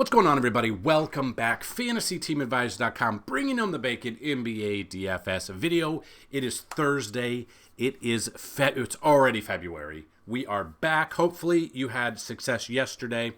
What's going on, everybody? Welcome back. FantasyTeamAdvisors.com, bringing home the bacon NBA DFS video. It is Thursday. It's already February. We are back. Hopefully, you had success yesterday.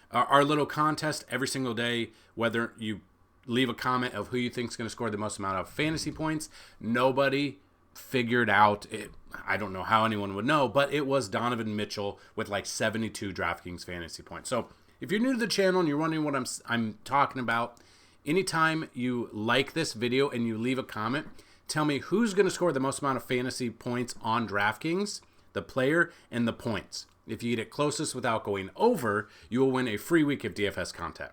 Our little contest every single day, whether you leave a comment of who you think is going to score the most amount of fantasy points. Nobody figured out it. I don't know how anyone would know, but it was Donovan Mitchell with like 72 DraftKings fantasy points. So if you're new to the channel and you're wondering what I'm talking about, anytime you like this video and you leave a comment, tell me who's going to score the most amount of fantasy points on DraftKings, the player, and the points. If you get it closest without going over, you will win a free week of DFS content.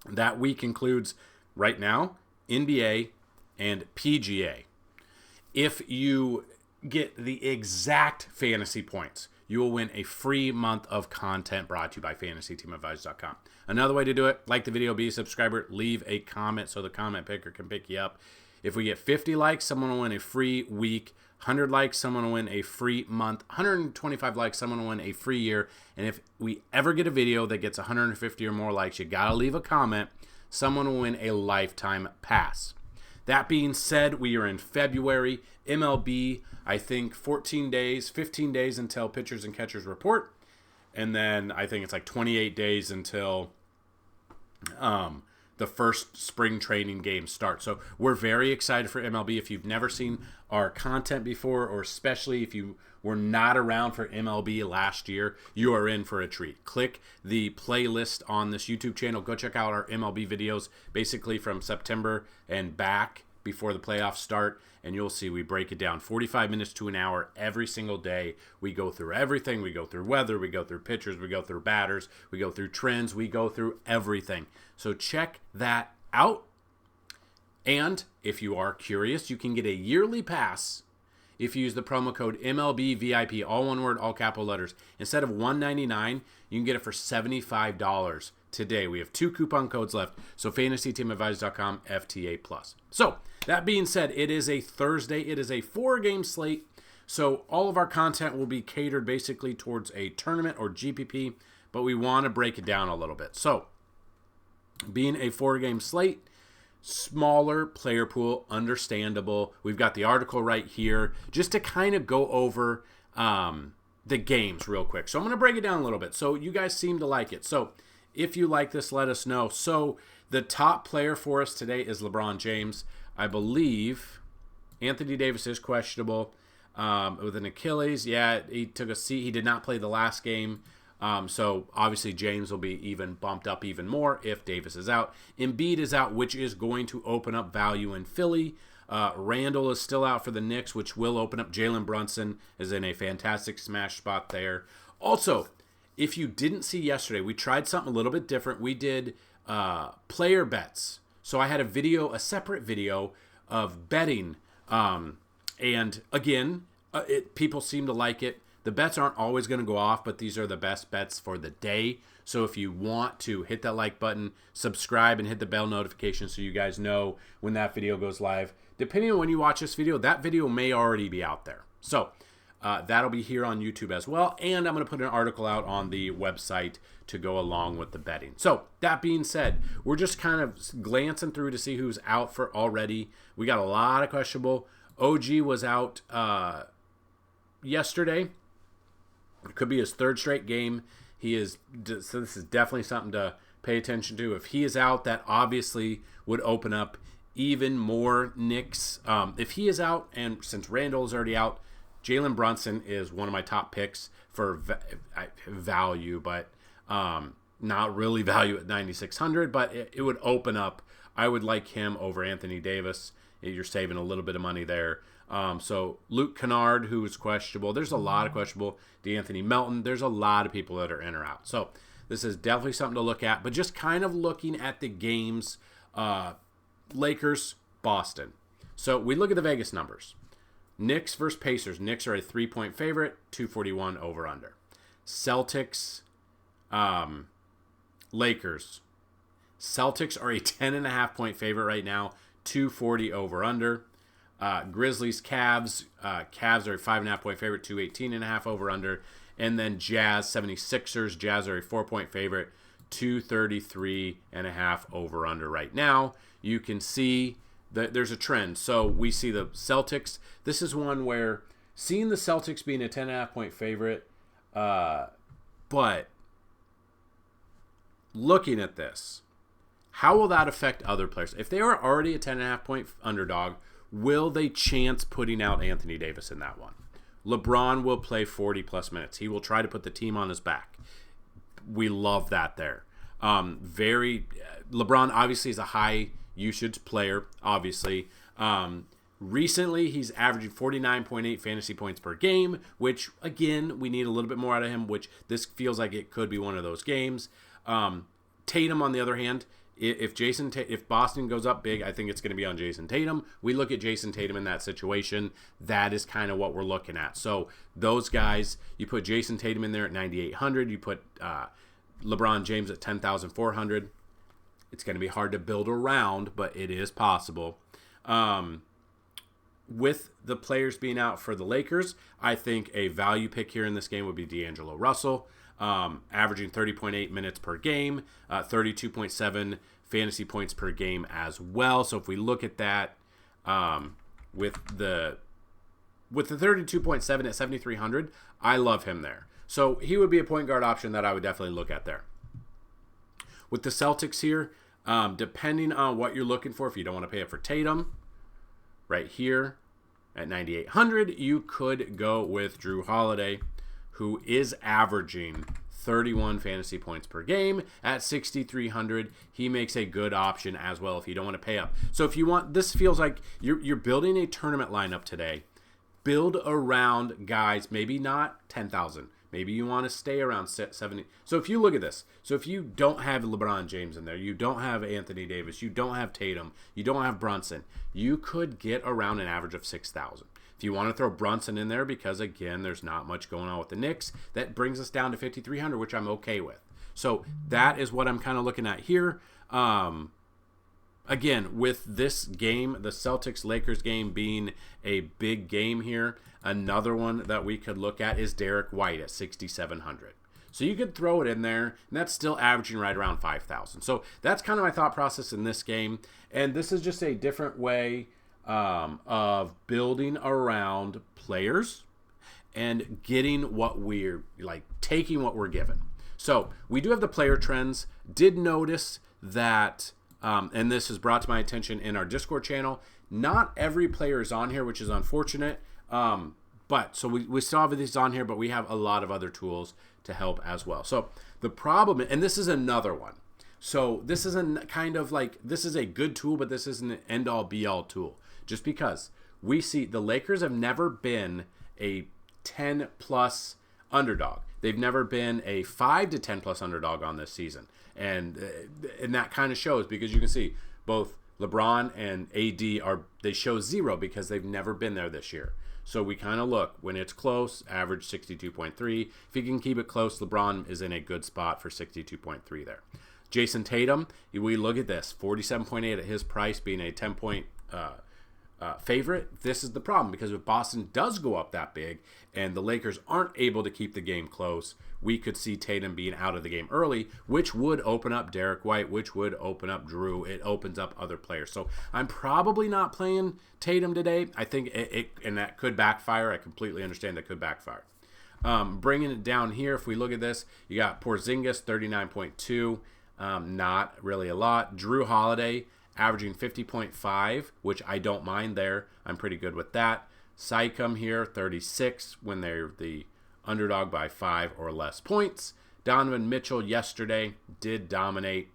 That week includes, right now, NBA and PGA. If you get the exact fantasy points, you will win a free month of content brought to you by FantasyTeamAdvisors.com. Another way to do it, like the video, be a subscriber, leave a comment so the comment picker can pick you up. If we get 50 likes, someone will win a free week. 100 likes, someone will win a free month. 125 likes, someone will win a free year. And if we ever get a video that gets 150 or more likes, you got to leave a comment. Someone will win a lifetime pass. That being said, we are in February. MLB, I think 15 days until pitchers and catchers report. And then I think it's like 28 days until the first spring training games start. So we're very excited for MLB. If you've never seen our content before, or especially if you were not around for MLB last year, you are in for a treat. Click the playlist on this YouTube channel. Go check out our MLB videos, basically from September and back before the playoffs start, and you'll see we break it down 45 minutes to an hour every single day. We go through everything. We go through weather, we go through pitchers, we go through batters, we go through trends, we go through everything. So check that out. And if you are curious, you can get a yearly pass if you use the promo code MLBVIP, all one word, all capital letters. Instead of $199, you can get it for $75 today. We have 2 coupon codes left. So FantasyTeamAdvisors.com, FTA+. So that being said, it is a Thursday. It is a 4-game slate. So all of our content will be catered basically towards a tournament or GPP, but we want to break it down a little bit. So being a 4-game slate, smaller player pool, understandable. We've got the article right here just to kind of go over the games real quick. So I'm going to break it down a little bit. So you guys seem to like it. So if you like this, let us know. So the top player for us today is LeBron James. I believe Anthony Davis is questionable with an Achilles. Yeah, he took a seat. He did not play the last game. So obviously James will be even bumped up even more if Davis is out. Embiid is out, which is going to open up value in Philly. Randall is still out for the Knicks, which will open up. Jalen Brunson is in a fantastic smash spot there. Also, if you didn't see yesterday, we tried something a little bit different. We did player bets. So I had a separate video of betting. And again, people seem to like it. The bets aren't always going to go off, but these are the best bets for the day. So if you want to hit that like button, subscribe, and hit the bell notification so you guys know when that video goes live. Depending on when you watch this video, that video may already be out there. So that'll be here on YouTube as well. And I'm going to put an article out on the website to go along with the betting. So that being said, we're just kind of glancing through to see who's out for already. We got a lot of questionable. OG was out yesterday. It could be his 3rd straight game. So this is definitely something to pay attention to. If he is out, that obviously would open up even more Knicks. If he is out, and since Randall is already out, Jalen Brunson is one of my top picks for value, but not really value at 9,600. But it would open up. I would like him over Anthony Davis. You're saving a little bit of money there. So Luke Kennard, who is questionable. There's a lot of questionable. DeAnthony Melton. There's a lot of people that are in or out. So this is definitely something to look at. But just kind of looking at the games, Lakers, Boston. So we look at the Vegas numbers. Knicks versus Pacers. Knicks are a 3-point favorite, 241 over under. Celtics, Lakers. Celtics are a 10.5-point favorite right now, 240 over under. Grizzlies, Cavs. Cavs are a 5.5-point favorite, 218.5 over under. And then Jazz, 76ers. Jazz are a 4-point favorite, 233.5 over under right now. You can see that there's a trend. So we see the Celtics. This is one where seeing the Celtics being a 10.5 point favorite, but looking at this, how will that affect other players? If they are already a 10.5 point underdog, will they chance putting out Anthony Davis in that one? LeBron will play 40 plus minutes. He will try to put the team on his back. We love that there. LeBron obviously is a high usage player, obviously. Recently, he's averaging 49.8 fantasy points per game, which, again, we need a little bit more out of him, which this feels like it could be one of those games. Tatum, on the other hand, if Boston goes up big, I think it's going to be on Jason Tatum. We look at Jason Tatum in that situation. That is kind of what we're looking at. So those guys, you put Jason Tatum in there at 9,800. You put LeBron James at 10,400. It's going to be hard to build around, but it is possible. With the players being out for the Lakers, I think a value pick here in this game would be D'Angelo Russell. Averaging 30.8 minutes per game, 32.7 fantasy points per game as well. So if we look at that, with the 32.7 at 7,300, I love him there. So he would be a point guard option that I would definitely look at there. With the Celtics here, depending on what you're looking for, if you don't want to pay up for Tatum, right here at 9,800, you could go with Drew Holiday, who is averaging 31 fantasy points per game at 6,300. He makes a good option as well if you don't want to pay up. So if you want, this feels like you're building a tournament lineup today. Build around guys, maybe not 10,000. Maybe you want to stay around 70. So if you look at this, so if you don't have LeBron James in there, you don't have Anthony Davis, you don't have Tatum, you don't have Brunson, you could get around an average of 6,000. If you want to throw Brunson in there, because again, there's not much going on with the Knicks, that brings us down to 5,300, which I'm okay with. So that is what I'm kind of looking at here. Again, with this game, the Celtics-Lakers game being a big game here, another one that we could look at is Derek White at 6,700. So you could throw it in there, and that's still averaging right around 5,000. So that's kind of my thought process in this game. And this is just a different way of building around players and getting what we're like, taking what we're given. So we do have the player trends. Did notice that, and this is brought to my attention in our Discord channel, not every player is on here, which is unfortunate. But so we still have these on here, but we have a lot of other tools to help as well. So the problem, and this is another one. So this is a kind of like, this is a good tool, but this isn't an end-all be-all tool. Just because we see the Lakers have never been a 10-plus underdog. They've never been a 5 to 10-plus underdog on this season. And that kind of shows, because you can see both LeBron and AD they show 0 because they've never been there this year. So we kind of look, when it's close, average 62.3. If you can keep it close, LeBron is in a good spot for 62.3 there. Jason Tatum, we look at this, 47.8 at his price, being a 10-point favorite. This is the problem, because if Boston does go up that big and the Lakers aren't able to keep the game close, we could see Tatum being out of the game early, which would open up Derek White, which would open up Drew. It opens up other players. So I'm probably not playing Tatum today. I think and that could backfire. I completely understand that could backfire. Bringing it down here, if we look at this, you got Porzingis, 39.2, not really a lot. Drew Holiday, averaging 50.5, which I don't mind there. I'm pretty good with that. Sycam here, 36, when they're the underdog by 5 or less points. Donovan Mitchell yesterday did dominate.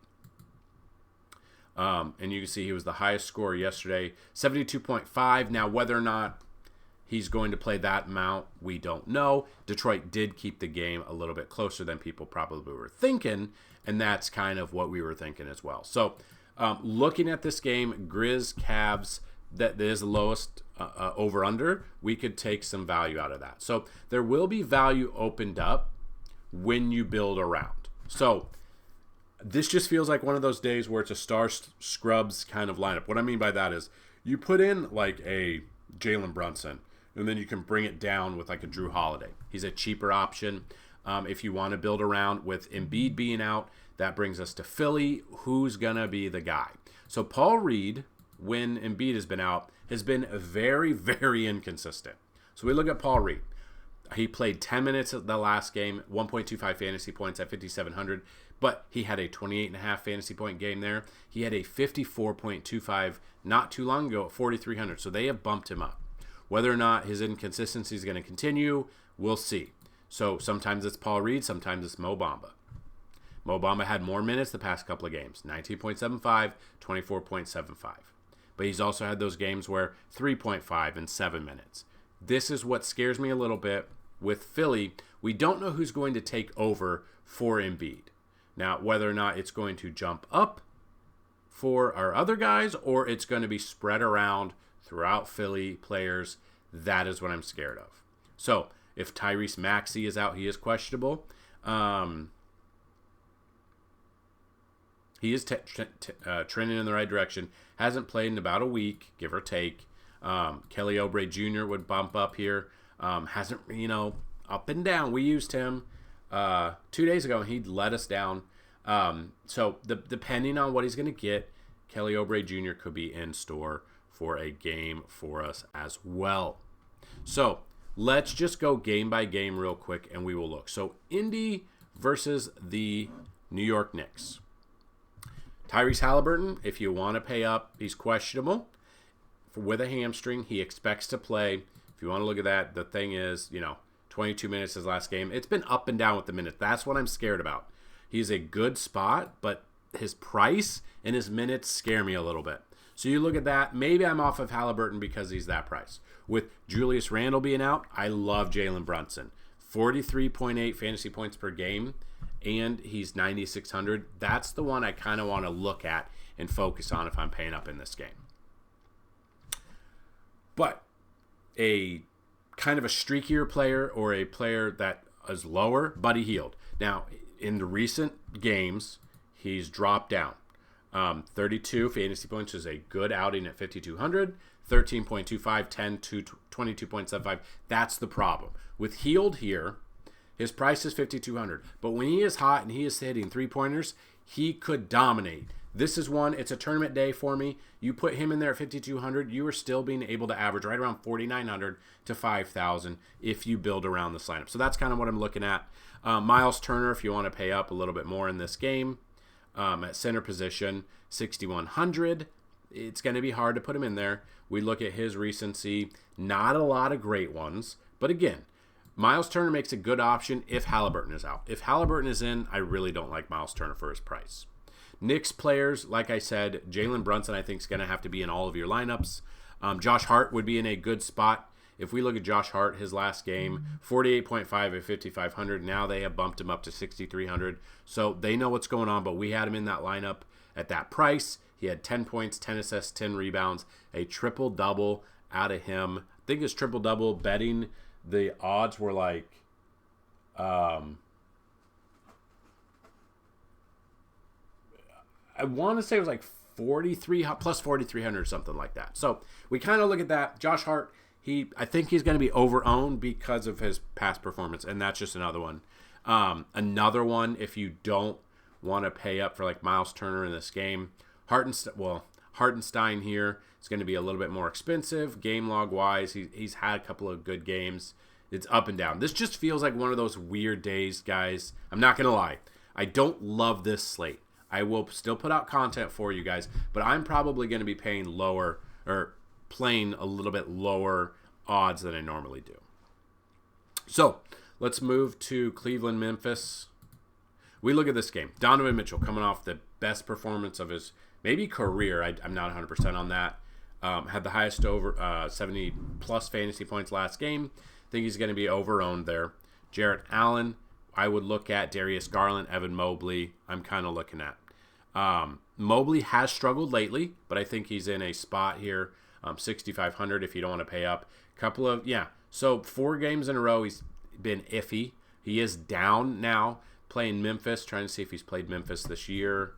And you can see he was the highest scorer yesterday, 72.5. Now, whether or not he's going to play that amount, we don't know. Detroit did keep the game a little bit closer than people probably were thinking, and that's kind of what we were thinking as well. So, looking at this game, Grizz, Cavs, that is the lowest over-under, we could take some value out of that. So there will be value opened up when you build around. So this just feels like one of those days where it's a star scrubs kind of lineup. What I mean by that is you put in like a Jalen Brunson, and then you can bring it down with like a Drew Holiday. He's a cheaper option. If you want to build around with Embiid being out, That brings us to Philly. Who's going to be the guy? So Paul Reed, when Embiid has been out, has been very, very inconsistent. So we look at Paul Reed. He played 10 minutes at the last game, 1.25 fantasy points at 5,700, but he had a 28.5 fantasy point game there. He had a 54.25 not too long ago at 4,300, so they have bumped him up. Whether or not his inconsistency is going to continue, we'll see. So sometimes it's Paul Reed, sometimes it's Mo Bamba. Mo Bamba had more minutes the past couple of games, 19.75, 24.75. But he's also had those games where 3.5 and 7 minutes. This is what scares me a little bit with Philly. We don't know who's going to take over for Embiid. Now, whether or not it's going to jump up for our other guys or it's going to be spread around throughout Philly players, that is what I'm scared of. So, if Tyrese Maxey is out, he is questionable. He is trending in the right direction. Hasn't played in about a week, give or take. Kelly Oubre Jr. would bump up here. Hasn't, up and down. We used him 2 days ago, and he let us down. So depending on what he's going to get, Kelly Oubre Jr. could be in store for a game for us as well. So let's just go game by game real quick, and we will look. So Indy versus the New York Knicks. Tyrese Halliburton, if you want to pay up, he's questionable with a hamstring. He expects to play. If you want to look at that, the thing is, 22 minutes his last game. It's been up and down with the minutes. That's what I'm scared about. He's a good spot, but his price and his minutes scare me a little bit. So you look at that. Maybe I'm off of Halliburton because he's that price. With Julius Randle being out, I love Jalen Brunson. 43.8 fantasy points per game, and he's 9,600. That's the one I kind of want to look at and focus on if I'm paying up in this game. But a kind of a streakier player or a player that is lower, Buddy Hield. Now, in the recent games, he's dropped down. 32 fantasy points is a good outing at 5,200. 13.25, 10 to 22.75. That's the problem. With Hield here, his price is 5,200. But when he is hot and he is hitting three-pointers, he could dominate. This is one, it's a tournament day for me. You put him in there at 5,200, you are still being able to average right around 4,900 to 5,000 if you build around this lineup. So that's kind of what I'm looking at. Miles Turner, if you want to pay up a little bit more in this game, at center position, 6,100. It's going to be hard to put him in there. We look at his recency, not a lot of great ones. But again, Miles Turner makes a good option if Halliburton is out. If Halliburton is in, I really don't like Miles Turner for his price. Knicks players, like I said, Jalen Brunson I think is going to have to be in all of your lineups. Josh Hart would be in a good spot. If we look at Josh Hart, his last game, 48.5 at 5,500. Now they have bumped him up to 6,300. So they know what's going on, but we had him in that lineup at that price. He had 10 points, 10 assists, 10 rebounds, a triple-double out of him. I think his triple-double betting, the odds were like I want to say it was like 43 plus 4,300 or something like that. So we kind of look at that. Josh Hart, I think he's going to be over-owned because of his past performance, and that's just another one. Another one, if you don't want to pay up for like Miles Turner in this game, Hartenstein here is going to be a little bit more expensive. Game log-wise, he's had a couple of good games. It's up and down. This just feels like one of those weird days, guys. I'm not going to lie. I don't love this slate. I will still put out content for you guys, but I'm probably going to be paying lower or playing a little bit lower odds than I normally do. So let's move to Cleveland-Memphis. We look at this game. Donovan Mitchell coming off the best performance of his maybe career. I'm not 100% on that. Had the highest over 70-plus fantasy points last game. I think he's going to be over-owned there. Jarrett Allen, I would look at. Darius Garland, Evan Mobley, I'm kind of looking at. Mobley has struggled lately, but I think he's in a spot here, 6,500 if you don't want to pay up. So 4 games in a row, he's been iffy. He is down now, playing Memphis, trying to see if he's played Memphis this year.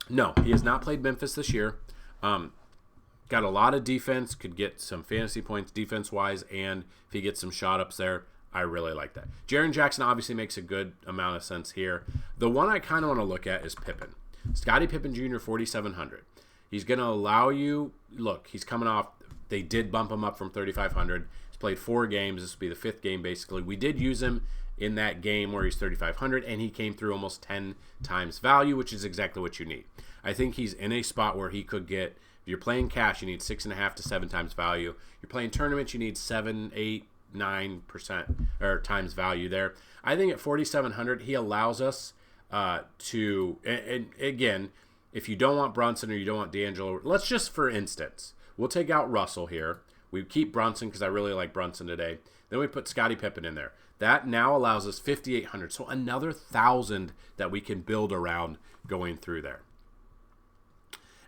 No, he has not played Memphis this year. Got a lot of defense, could get some fantasy points defense-wise, and if he gets some shot ups there, I really like that. Jaren Jackson obviously makes a good amount of sense here. The one I kind of want to look at is Pippen. Scottie Pippen Jr., 4,700. He's going to allow you, look, he's coming off, they did bump him up from 3,500. He's played 4 games. This will be the 5th game, basically. We did use him in that game where he's 3,500, and he came through almost 10 times value, which is exactly what you need. I think he's in a spot where he could get, if you're playing cash, you need 6.5 to 7 times value. You're playing tournaments, you need 7, 8, 9% or times value there. I think at 4,700, he allows us to, and again, if you don't want Brunson or you don't want D'Angelo, let's just, for instance, we'll take out Russell here. We keep Brunson because I really like Brunson today. Then we put Scottie Pippen in there. That now allows us 5,800. So another 1,000 that we can build around going through there.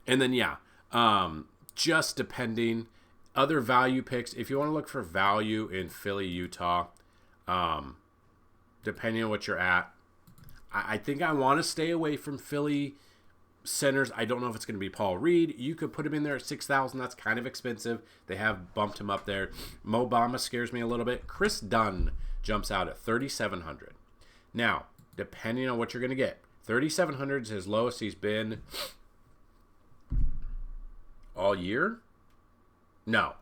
And then, just depending, other value picks, if you want to look for value in Philly, Utah, depending on what you're at, I think I want to stay away from Philly centers. I don't know if it's going to be Paul Reed. You could put him in there at 6,000. That's kind of expensive. They have bumped him up there. Mo Bamba scares me a little bit. Chris Dunn jumps out at 3,700. Now, depending on what you're going to get, 3,700 is his lowest he's been all year. No,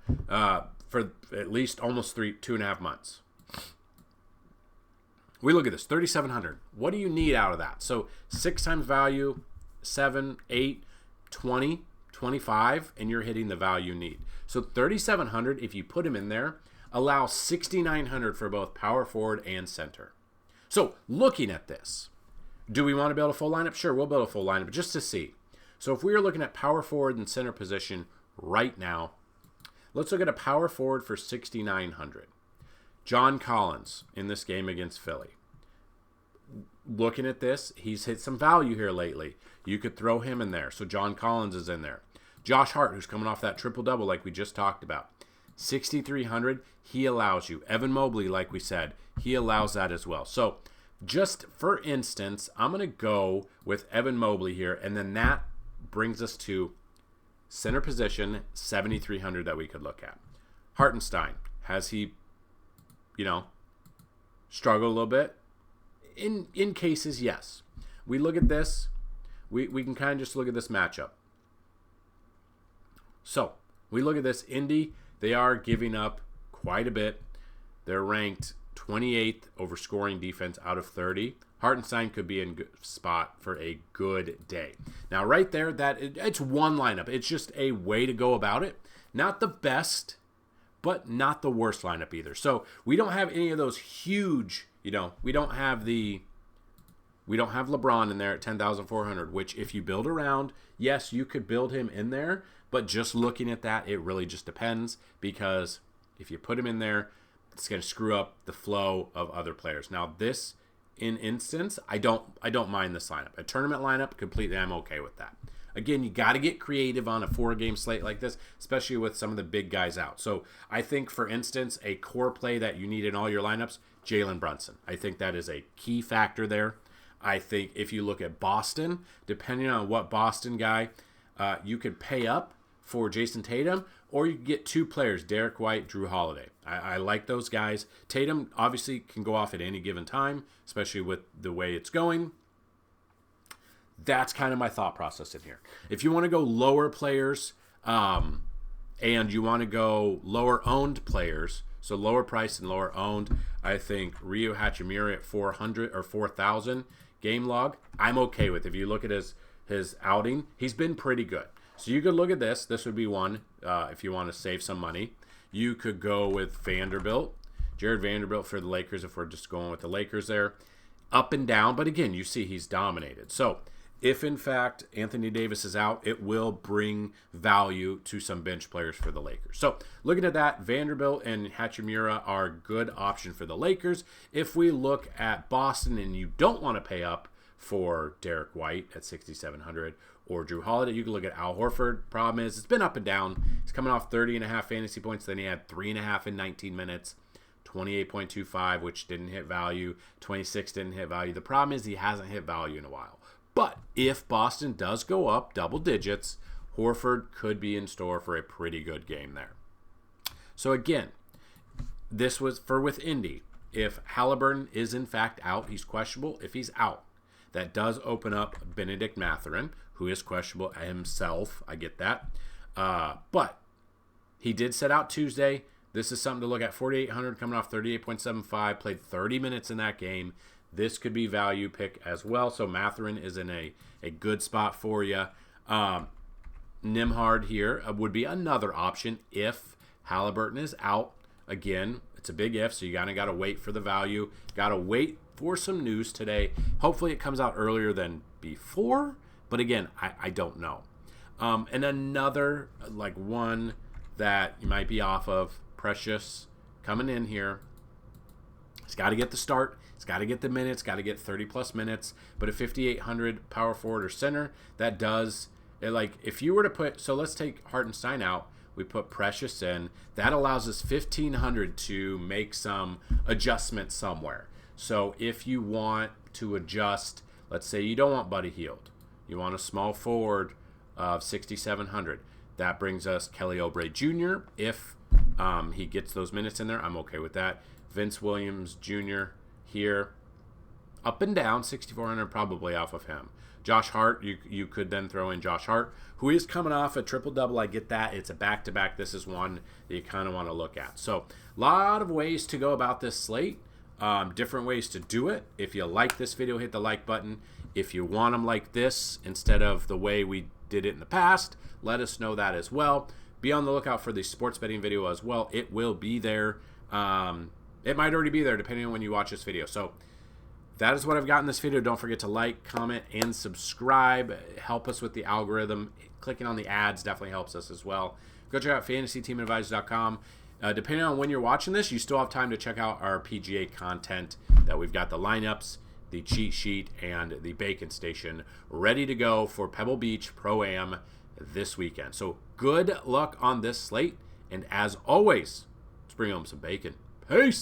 for at least almost 2.5 months. We look at this, 3,700. What do you need out of that? So 6 times value, 7, 8, 20, 25, and you're hitting the value you need. So 3,700, if you put him in there, allows 6,900 for both power forward and center. So looking at this, do we want to build a full lineup? Sure, we'll build a full lineup just to see. So if we are looking at power forward and center position right now, let's look at a power forward for 6,900. John Collins in this game against Philly. Looking at this, he's hit some value here lately. You could throw him in there. So John Collins is in there. Josh Hart, who's coming off that triple-double like we just talked about. 6,300, he allows you. Evan Mobley, like we said, he allows that as well. So just for instance, I'm going to go with Evan Mobley here, and then that brings us to center position, 7,300 that we could look at. Hartenstein, has he, struggled a little bit? In cases, yes. We look at this, we can kind of just look at this matchup. So we look at this, Indy, they are giving up quite a bit. They're ranked 28th over scoring defense out of 30. Hartenstein could be in good spot for a good day. Now, right there, it's one lineup. It's just a way to go about it. Not the best, but not the worst lineup either. So we don't have any of those huge, we don't have LeBron in there at 10,400, which if you build around, yes, you could build him in there, but just looking at that, it really just depends, because if you put him in there, it's going to screw up the flow of other players. Now, this in instance, I don't mind this lineup. A tournament lineup, completely, I'm okay with that. Again, you got to get creative on a 4-game slate like this, especially with some of the big guys out. So I think, for instance, a core play that you need in all your lineups, Jalen Brunson. I think that is a key factor there. I think if you look at Boston, depending on what Boston guy, you could pay up for Jason Tatum, or you can get 2 players, Derek White, Drew Holiday. I like those guys. Tatum obviously can go off at any given time, especially with the way it's going. That's kind of my thought process in here. If you want to go lower players, and you want to go lower owned players, so lower price and lower owned, I think Ryu Hachimura at 400 or 4,000 game log, I'm okay with. If you look at his outing, he's been pretty good. So you could look at this. This would be one if you want to save some money. You could go with Vanderbilt, Jared Vanderbilt for the Lakers if we're just going with the Lakers there. Up and down, but again, you see he's dominated. So if in fact Anthony Davis is out, it will bring value to some bench players for the Lakers. So looking at that, Vanderbilt and Hachimura are a good option for the Lakers. If we look at Boston and you don't want to pay up for Derek White at 6,700 or Drew Holiday, you can look at Al Horford. Problem is, it's been up and down. He's coming off 30.5 fantasy points. Then he had 3.5 in 19 minutes. 28.25, which didn't hit value. 26 didn't hit value. The problem is he hasn't hit value in a while. But if Boston does go up double digits, Horford could be in store for a pretty good game there. So again, this was for with Indy. if Halliburton is in fact out, he's questionable. If he's out, that does open up Benedict Mathurin, who is questionable himself. I get that. But he did set out Tuesday. This is something to look at. 4,800 coming off 38.75. Played 30 minutes in that game. This could be value pick as well. So Mathurin is in a good spot for you. Nimhard here would be another option if Halliburton is out. Again, it's a big if, so you kind of got to wait for the value. Got to wait for some news today. Hopefully it comes out earlier than before. But again, I don't know. And another one that you might be off of, Precious coming in here. He's got to get the start. He's got to get the minutes. Got to get 30-plus minutes. But at 5,800 power forward or center, that does, if you were to put, so let's take Hartenstein out. We put Precious in. That allows us 1,500 to make some adjustments somewhere. So if you want to adjust, let's say you don't want Buddy Hield. You want a small forward of 6,700. That brings us Kelly Oubre Jr. If he gets those minutes in there, I'm okay with that. Vince Williams Jr. here. Up and down, 6,400 probably off of him. Josh Hart, you could then throw in Josh Hart, who is coming off a triple-double. I get that. It's a back-to-back. This is one that you kind of want to look at. So a lot of ways to go about this slate. Different ways to do it. If you like this video, hit the like button. If you want them like this instead of the way we did it in the past, let us know that as well. Be on the lookout for the sports betting video as well. It will be there. It might already be there depending on when you watch this video. So that is what I've got in this video. Don't forget to like, comment, and subscribe. Help us with the algorithm. Clicking on the ads definitely helps us as well. Go check out FantasyTeamAdvisors.com. Depending on when you're watching this, you still have time to check out our PGA content that we've got, the lineups, the cheat sheet, and the bacon station ready to go for Pebble Beach Pro-Am this weekend. So good luck on this slate, and as always, let's bring home some bacon. Peace!